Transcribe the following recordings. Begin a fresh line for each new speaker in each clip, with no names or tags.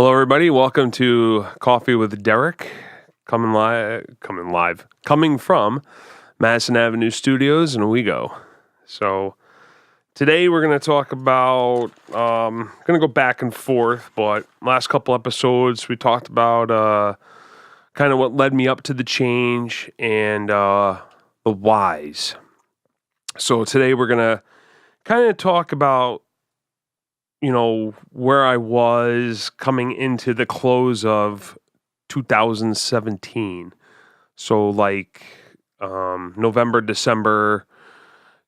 Hello, everybody. Welcome to Coffee with Derek, coming from Madison Avenue Studios in Owego. So today we're going to talk about, going to go back and forth, but last couple episodes we talked about kind of what led me up to the change and the whys. So today we're going to kind of talk about where I was coming into the close of 2017. So November, December,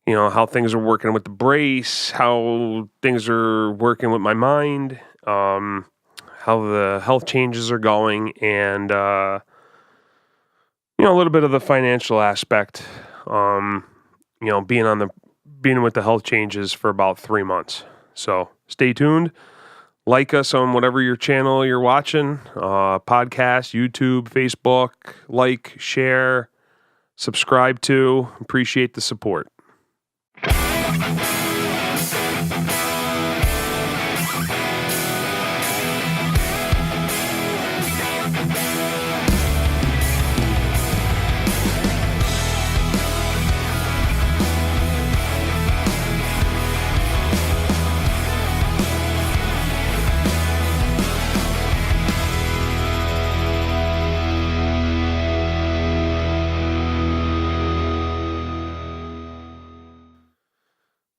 how things are working with the brace, how things are working with my mind, how the health changes are going, and, a little bit of the financial aspect, being with the health changes for about 3 months. So stay tuned. Like us on whatever your channel you're watching, podcast, YouTube, Facebook. Like, share, subscribe to. Appreciate the support.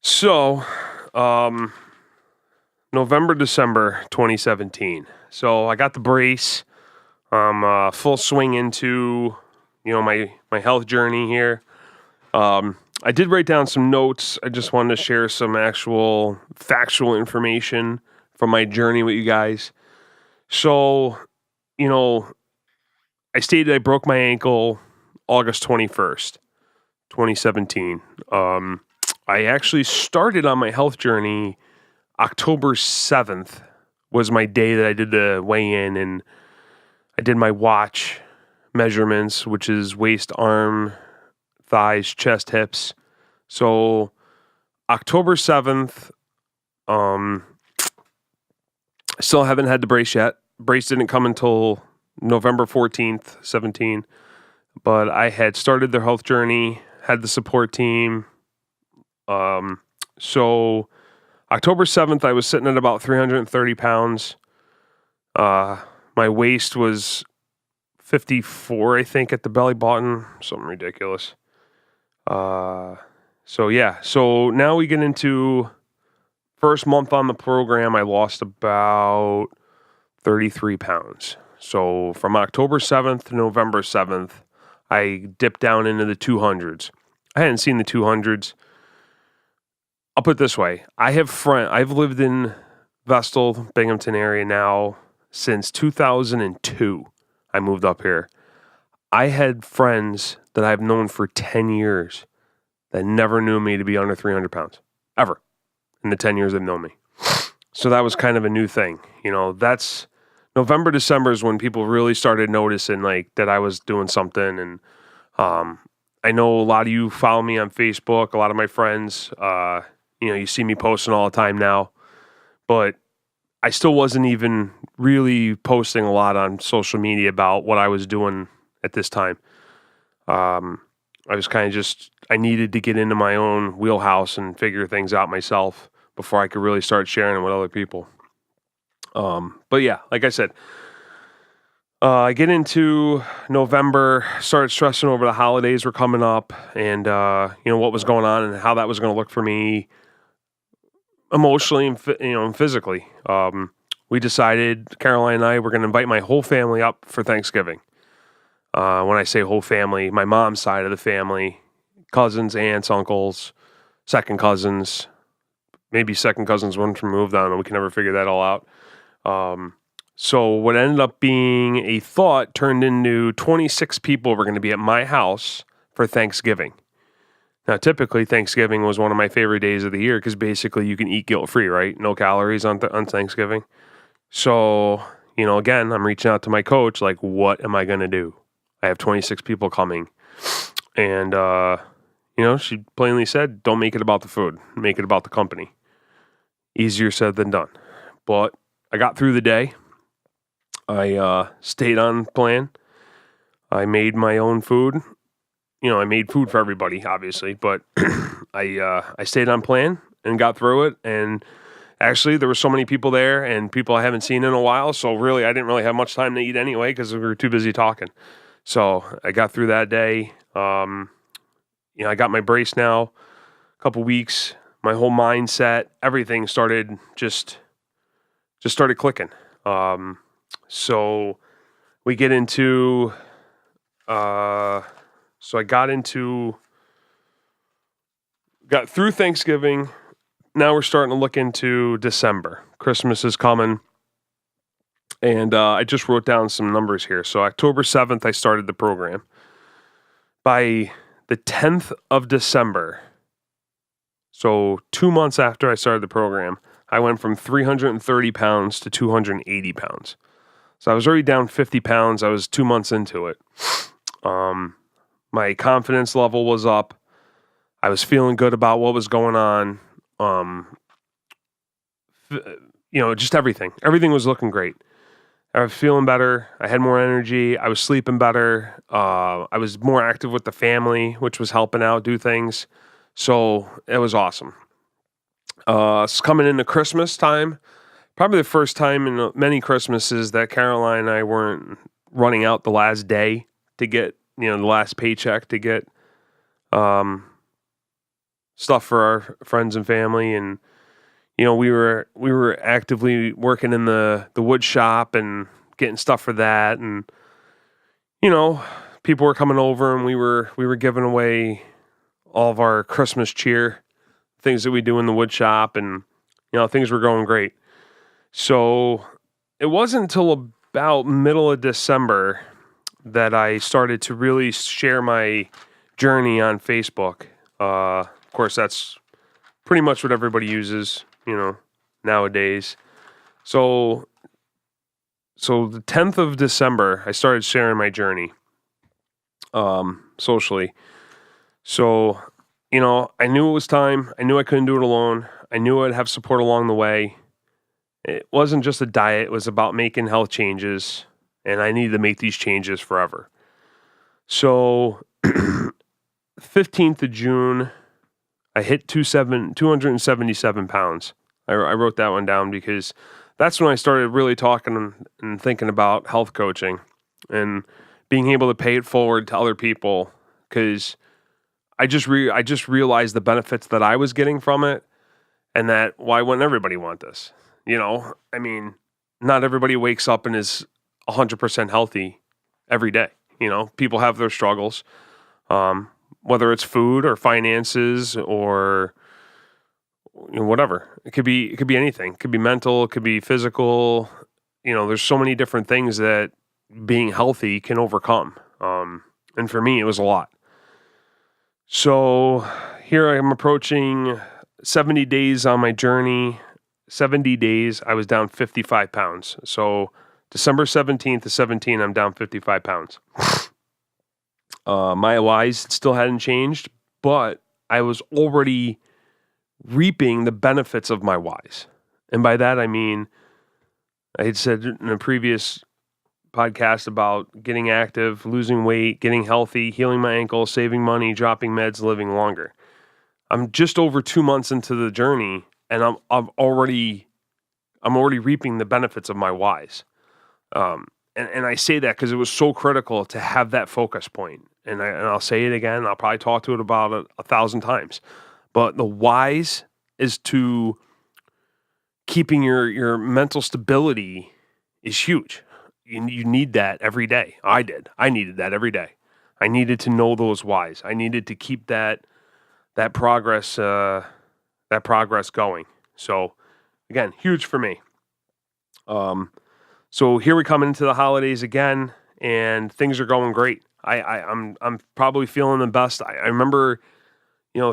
So, November, December 2017. So I got the brace. I'm full swing into, my health journey here. I did write down some notes. I just wanted to share some actual factual information from my journey with you guys. So, I stated I broke my ankle August 21st, 2017. I actually started on my health journey October 7th was my day that I did the weigh-in, and I did my watch measurements, which is waist, arm, thighs, chest, hips. So October 7th, still haven't had the brace yet. Brace didn't come until November 14th, 17. But I had started the health journey, had the support team. So October 7th, I was sitting at about 330 pounds. My waist was 54, I think, at the belly button, something ridiculous. So now we get into first month on the program. I lost about 33 pounds. So from October 7th to November 7th, I dipped down into the 200s. I hadn't seen the 200s. I'll put it this way. I've lived in Vestal, Binghamton area now since 2002. I moved up here. I had friends that I've known for 10 years that never knew me to be under 300 pounds. Ever. In the 10 years they've known me. So that was kind of a new thing. That's November, December is when people really started noticing that I was doing something. And I know a lot of you follow me on Facebook. A lot of my friends, you see me posting all the time now, but I still wasn't even really posting a lot on social media about what I was doing at this time. I was kind of I needed to get into my own wheelhouse and figure things out myself before I could really start sharing them with other people. But yeah, like I said, I get into November, started stressing over the holidays were coming up and, what was going on and how that was going to look for me emotionally and physically. We decided, Caroline and I, were going to invite my whole family up for Thanksgiving. When I say whole family, my mom's side of the family, cousins, aunts, uncles, second cousins, maybe second cousins once removed. I don't know. We can never figure that all out. So what ended up being a thought turned into 26 people were going to be at my house for Thanksgiving. Now, typically, Thanksgiving was one of my favorite days of the year because basically you can eat guilt-free, right? No calories on Thanksgiving. So, again, I'm reaching out to my coach, what am I going to do? I have 26 people coming. And, she plainly said, don't make it about the food. Make it about the company. Easier said than done. But I got through the day. I stayed on plan. I made my own food. I made food for everybody, obviously, but I stayed on plan and got through it. And actually, there were so many people there and people I haven't seen in a while. So really, I didn't really have much time to eat anyway because we were too busy talking. So I got through that day. I got my brace now, a couple weeks. My whole mindset, everything started just started clicking. So we get into. So I got through Thanksgiving. Now we're starting to look into December. Christmas is coming. And I just wrote down some numbers here. So October 7th, I started the program. By the 10th of December, so 2 months after I started the program, I went from 330 pounds to 280 pounds. So I was already down 50 pounds. I was 2 months into it. My confidence level was up. I was feeling good about what was going on. Just everything. Everything was looking great. I was feeling better. I had more energy. I was sleeping better. I was more active with the family, which was helping out do things. So it was awesome. It's coming into Christmas time. Probably the first time in many Christmases that Caroline and I weren't running out the last day to get, the last paycheck to get stuff for our friends and family. And, we were actively working in the wood shop and getting stuff for that. And, people were coming over and we were giving away all of our Christmas cheer, things that we do in the wood shop, and, things were going great. So it wasn't until about middle of December that I started to really share my journey on Facebook. Of course, that's pretty much what everybody uses, nowadays. So the 10th of December, I started sharing my journey socially. So, I knew it was time. I knew I couldn't do it alone. I knew I'd have support along the way. It wasn't just a diet. It was about making health changes, and I needed to make these changes forever. So 15th of June, I hit 277 pounds. I wrote that one down because that's when I started really talking and thinking about health coaching and being able to pay it forward to other people, because I just realized the benefits that I was getting from it, and that why wouldn't everybody want this? Not everybody wakes up and is 100% healthy every day. People have their struggles, whether it's food or finances or whatever. It could be anything. It could be mental. It could be physical. There's so many different things that being healthy can overcome. And for me, it was a lot. So here I am approaching 70 days on my journey. 70 days, I was down 55 pounds. So December 17th to 17, I'm down 55 pounds. My whys still hadn't changed, but I was already reaping the benefits of my whys. And by that, I mean, I had said in a previous podcast about getting active, losing weight, getting healthy, healing my ankle, saving money, dropping meds, living longer. I'm just over 2 months into the journey, and I'm already reaping the benefits of my whys. And I say that because it was so critical to have that focus point. And I'll say it again. I'll probably talk to it about 1,000 times. But the whys is to keeping your mental stability is huge. You need that every day. I did. I needed that every day. I needed to know those whys. I needed to keep that progress going. So again, huge for me. So here we come into the holidays again, and things are going great. I'm probably feeling the best. I remember,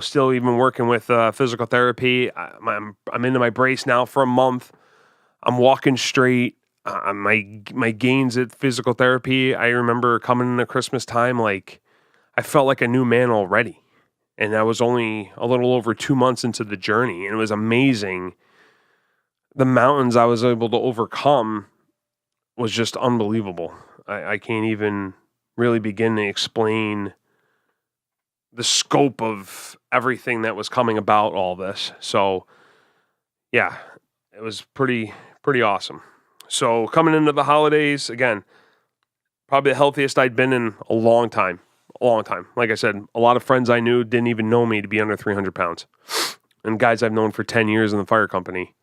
still even working with physical therapy. I'm into my brace now for a month. I'm walking straight. My gains at physical therapy, I remember coming into Christmas time, like I felt like a new man already. And I was only a little over 2 months into the journey, and it was amazing the mountains I was able to overcome was just unbelievable. I can't even really begin to explain the scope of everything that was coming about all this. So yeah, it was pretty awesome. So coming into the holidays, again, probably the healthiest I'd been in a long time. A long time. Like I said, a lot of friends I knew didn't even know me to be under 300 pounds. And guys I've known for 10 years in the fire company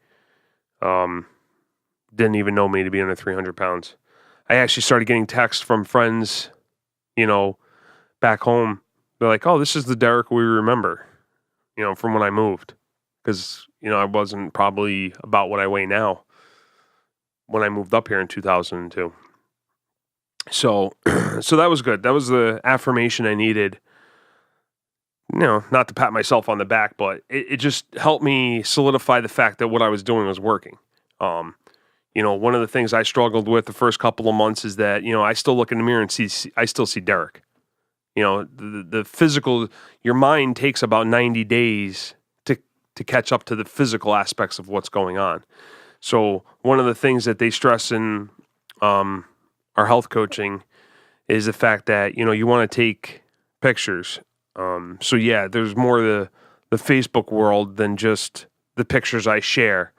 didn't even know me to be under 300 pounds. I actually started getting texts from friends, back home. They're like, oh, this is the Derek we remember, from when I moved. Because, I wasn't probably about what I weigh now when I moved up here in 2002. So that was good. That was the affirmation I needed. Not to pat myself on the back, but it just helped me solidify the fact that what I was doing was working. One of the things I struggled with the first couple of months is that, I still look in the mirror and I still see Derek. The physical, your mind takes about 90 days to catch up to the physical aspects of what's going on. So one of the things that they stress in our health coaching is the fact that, you want to take pictures. There's more the Facebook world than just the pictures I share.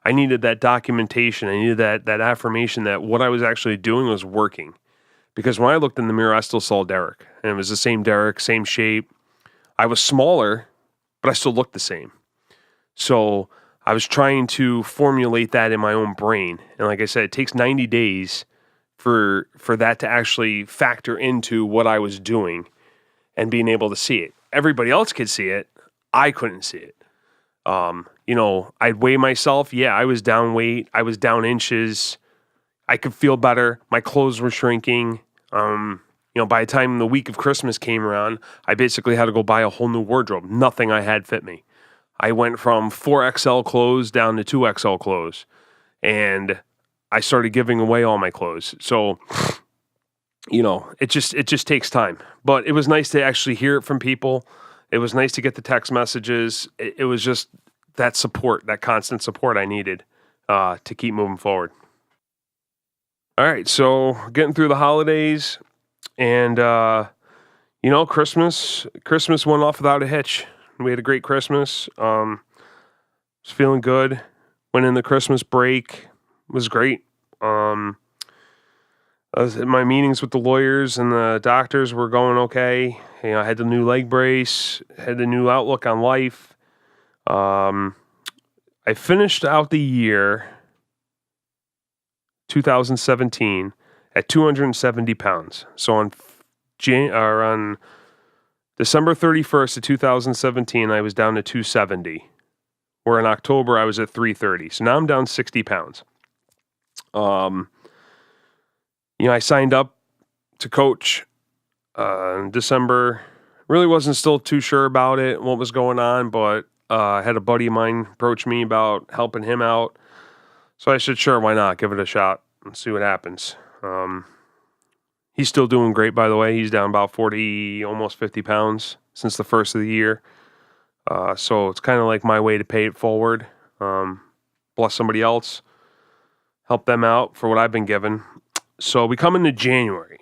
I needed that documentation. I needed that affirmation that what I was actually doing was working. Because when I looked in the mirror, I still saw Derek. And it was the same Derek, same shape. I was smaller, but I still looked the same. So I was trying to formulate that in my own brain. And like I said, it takes 90 days for that to actually factor into what I was doing and being able to see it. Everybody else could see it. I couldn't see it. I'd weigh myself. Yeah, I was down weight. I was down inches. I could feel better. My clothes were shrinking. By the time the week of Christmas came around, I basically had to go buy a whole new wardrobe. Nothing I had fit me. I went from 4XL clothes down to 2XL clothes. And I started giving away all my clothes. So, it just takes time. But it was nice to actually hear it from people. It was nice to get the text messages. It was just that support, that constant support I needed to keep moving forward. All right, so getting through the holidays, and Christmas went off without a hitch. We had a great Christmas. Was feeling good. Went in the Christmas break. Was great. I was at my meetings with the lawyers and the doctors were going okay. I had the new leg brace, had the new outlook on life. I finished out the year 2017 at 270 pounds. So on December 31st of 2017, I was down to 270. Where in October, I was at 330. So now I'm down 60 pounds. I signed up to coach in December. Really wasn't still too sure about it, what was going on, but I had a buddy of mine approach me about helping him out. So I said, sure, why not? Give it a shot and see what happens. He's still doing great, by the way. He's down about 40, almost 50 pounds since the first of the year. So it's kind of like my way to pay it forward. Bless somebody else. Help them out for what I've been given. So we come into January.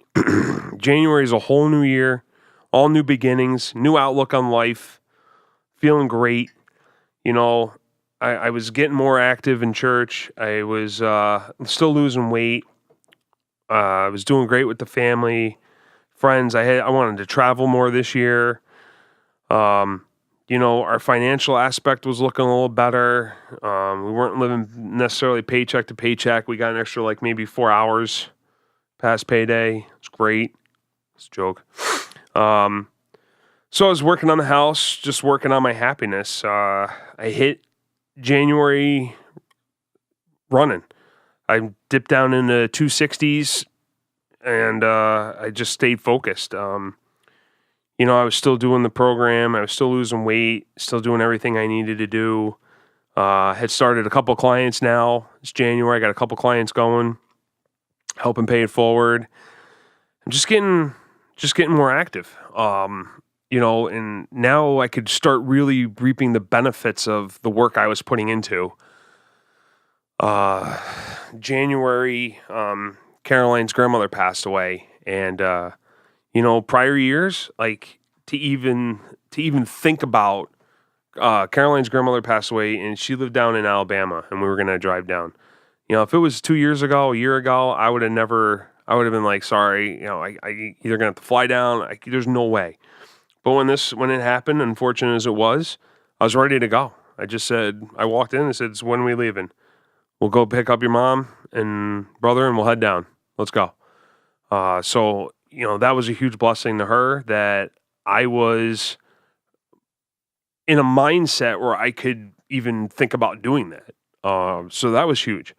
January is a whole new year, all new beginnings, new outlook on life, feeling great. I was getting more active in church. I was still losing weight. I was doing great with the family, friends. I wanted to travel more this year. Our financial aspect was looking a little better. We weren't living necessarily paycheck to paycheck. We got an extra maybe 4 hours past payday. It's great. It's a joke. So I was working on the house, just working on my happiness. I hit January running. I dipped down into 260s, and I just stayed focused. I was still doing the program. I was still losing weight, still doing everything I needed to do. Had started a couple clients now. It's January. I got a couple clients going, helping pay it forward. I'm just getting more active. And now I could start really reaping the benefits of the work I was putting into. January, Caroline's grandmother passed away, and prior years, like to even think about Caroline's grandmother passed away, and she lived down in Alabama, and we were gonna drive down. If it was 2 years ago, a year ago, I would have never. I would have been like, sorry, I either gonna have to fly down. There's no way. But when it happened, unfortunate as it was, I was ready to go. I walked in and said, "It's when we leaving? We'll go pick up your mom and brother, and we'll head down. Let's go." So that was a huge blessing to her that I was in a mindset where I could even think about doing that. So that was huge.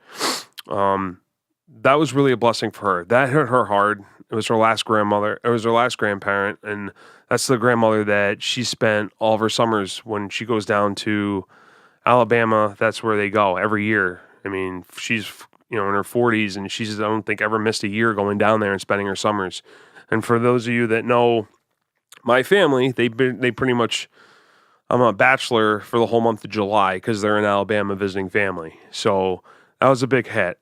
That was really a blessing for her. That hit her hard. It was her last grandmother. It was her last grandparent, and that's the grandmother that she spent all of her summers when she goes down to Alabama. That's where they go every year. I mean, she's in her 40s, and she's I don't think ever missed a year going down there and spending her summers. And for those of you that know my family, they pretty much. I'm a bachelor for the whole month of July because they're in Alabama visiting family. So that was a big hit.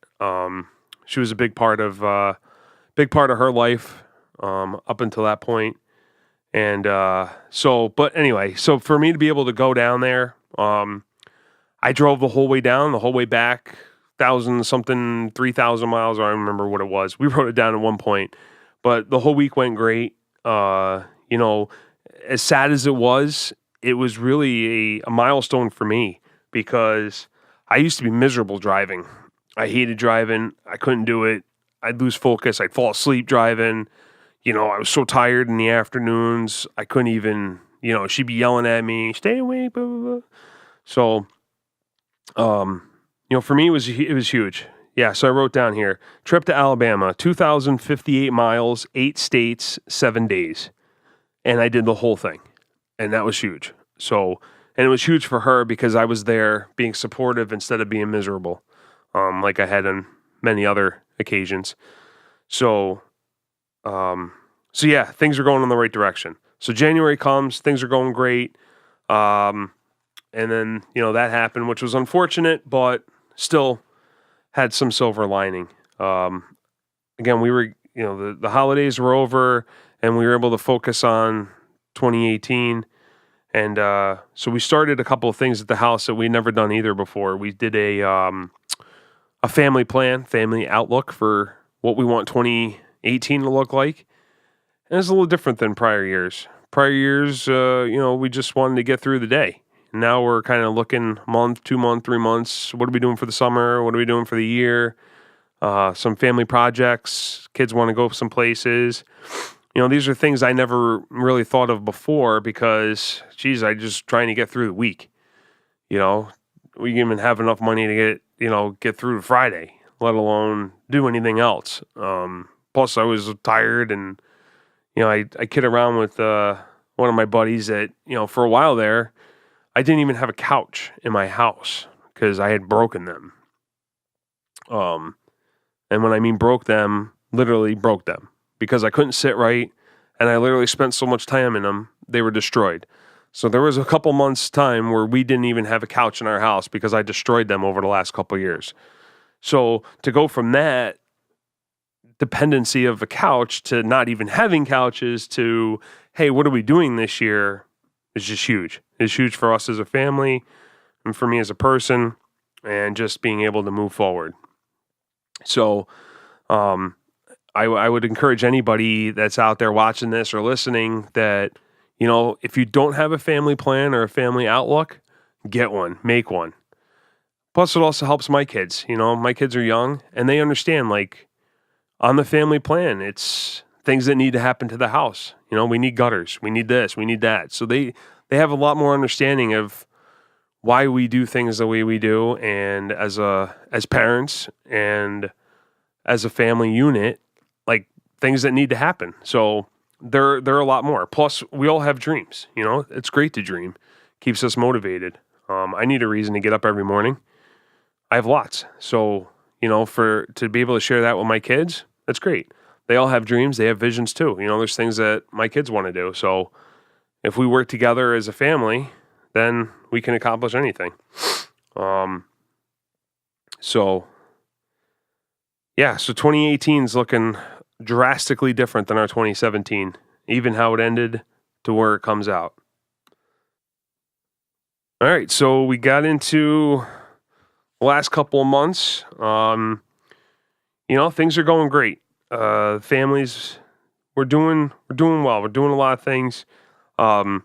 She was a big part of her life up until that point. And but anyway, so for me to be able to go down there, I drove the whole way down, the whole way back, 3,000 miles. I don't remember what it was. We wrote it down at one point, but the whole week went great. As sad as it was really a milestone for me because I used to be miserable driving. I hated driving. I couldn't do it. I'd lose focus. I'd fall asleep driving. I was so tired in the afternoons. I couldn't even, she'd be yelling at me, "Stay awake, blah, blah, blah." So, for me, it was huge. Yeah, so I wrote down here, trip to Alabama, 2,058 miles, 8 states, 7 days. And I did the whole thing. And that was huge. So, and it was huge for her because I was there being supportive instead of being miserable, like I had on many other occasions. So yeah, things are going in the right direction. So January comes, things are going great. And then, that happened, which was unfortunate, but still had some silver lining. Again, we were, the holidays were over and we were able to focus on 2018. And so we started a couple of things at the house that we'd never done either before. We did a family plan, family outlook for what we want 2018 to look like. And it's a little different than prior years. Prior years, we just wanted to get through the day. Now we're kind of looking month, 2 month, 3 months. What are we doing for the summer? What are we doing for the year? Some family projects. Kids want to go some places. These are things I never really thought of before because, I just trying to get through the week. We didn't even have enough money to get through to Friday, let alone do anything else. Plus, I was tired and, I kid around with one of my buddies that, for a while there, I didn't even have a couch in my house because I had broken them. And when I mean broke them, literally broke them. Because I couldn't sit right, and I literally spent so much time in them, they were destroyed. So there was a couple months' time where we didn't even have a couch in our house because I destroyed them over the last couple of years. So to go from that dependency of a couch to not even having couches to, hey, what are we doing this year, is just huge. It's huge for us as a family and for me as a person and just being able to move forward. So, I would encourage anybody that's out there watching this or listening that, if you don't have a family plan or a family outlook, get one, make one. Plus, it also helps my kids. My kids are young and they understand, like, on the family plan, it's things that need to happen to the house. We need gutters, we need this, we need that. So they have a lot more understanding of why we do things the way we do, and as parents and as a family unit, like things that need to happen. So they're a lot more. Plus, we all have dreams. It's great to dream. Keeps us motivated. I need a reason to get up every morning. I have lots. So, to be able to share that with my kids, that's great. They all have dreams. They have visions too. There's things that my kids want to do. So if we work together as a family, then we can accomplish anything. So yeah, so 2018 is looking drastically different than our 2017, even how it ended to where it comes out. All right, so we got into the last couple of months. Things are going great. Families, we're doing well. We're doing a lot of things. I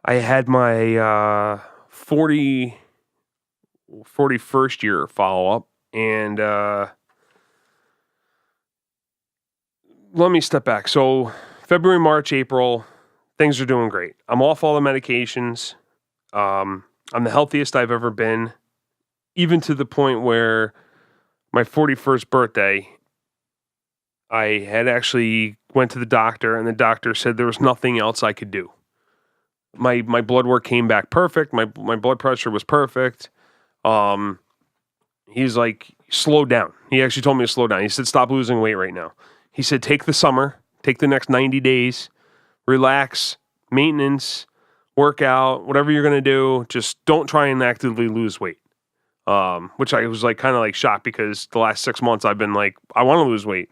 had my 41st year follow up, and let me step back. So February, March, April, things are doing great. I'm off all the medications. I'm the healthiest I've ever been, even to the point where my 41st birthday, I had actually went to the doctor, and the doctor said there was nothing else I could do. My blood work came back perfect. My blood pressure was perfect. He's like, slow down. He actually told me to slow down. He said, stop losing weight right now. He said, take the summer, take the next 90 days, relax, maintenance, workout, whatever you're going to do. Just don't try and actively lose weight. Which I was like kind of like shocked, because the last 6 months I've been like, I want to lose weight.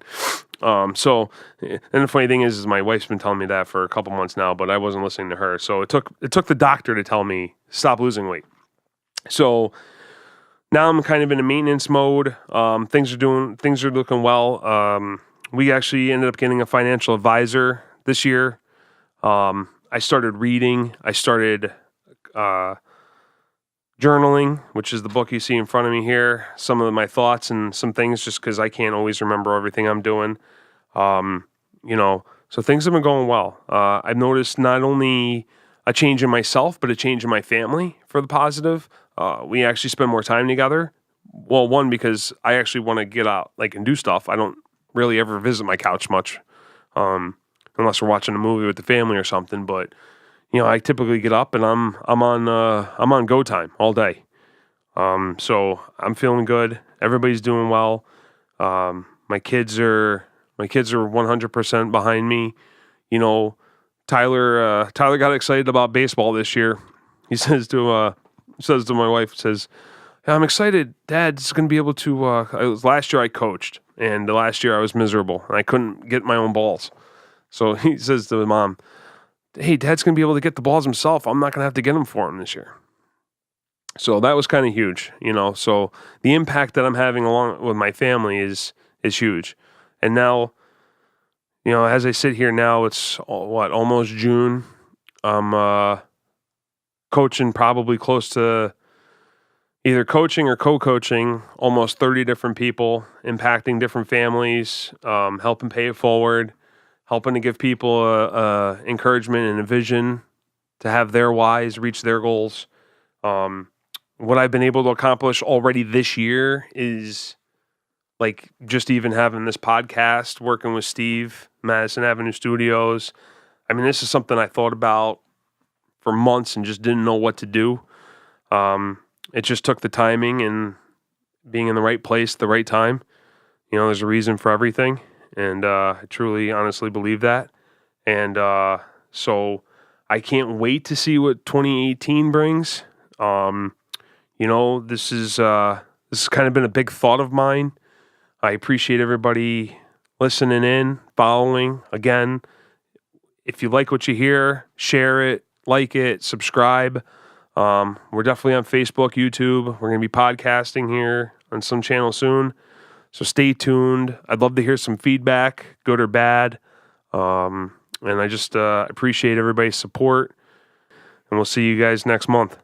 And the funny thing is my wife's been telling me that for a couple months now, but I wasn't listening to her. So it took the doctor to tell me stop losing weight. So now I'm kind of in a maintenance mode. Things are looking well. We actually ended up getting a financial advisor this year. I started reading. I started journaling, which is the book you see in front of me here. Some of my thoughts and some things, just because I can't always remember everything I'm doing. So things have been going well. I've noticed not only a change in myself, but a change in my family for the positive. We actually spend more time together. Well, one, because I actually want to get out and do stuff. I don't really ever visit my couch much, unless we're watching a movie with the family or something. But I typically get up and I'm on go time all day. So I'm feeling good. Everybody's doing well. My kids are 100% behind me. Tyler got excited about baseball this year. He says to my wife, I'm excited. Dad's going to be able to, last year I coached, and the last year I was miserable and I couldn't get my own balls. So he says to Mom, hey, Dad's going to be able to get the balls himself. I'm not going to have to get them for him this year. So that was kind of huge, so the impact that I'm having along with my family is huge. And now, as I sit here now, it's almost June. I'm coaching probably close to either coaching or co-coaching almost 30 different people, impacting different families, helping pay it forward, helping to give people a encouragement and a vision to have their whys, reach their goals. What I've been able to accomplish already this year is just even having this podcast, working with Steve, Madison Avenue Studios. I mean, this is something I thought about for months and just didn't know what to do. It just took the timing and being in the right place at the right time. There's a reason for everything. And I truly, honestly believe that. And so I can't wait to see what 2018 brings. This is kind of been a big thought of mine. I appreciate everybody listening in, following. Again, if you like what you hear, share it, like it, subscribe. We're definitely on Facebook, YouTube. We're going to be podcasting here on some channel soon. So stay tuned. I'd love to hear some feedback, good or bad. And I just appreciate everybody's support. And we'll see you guys next month.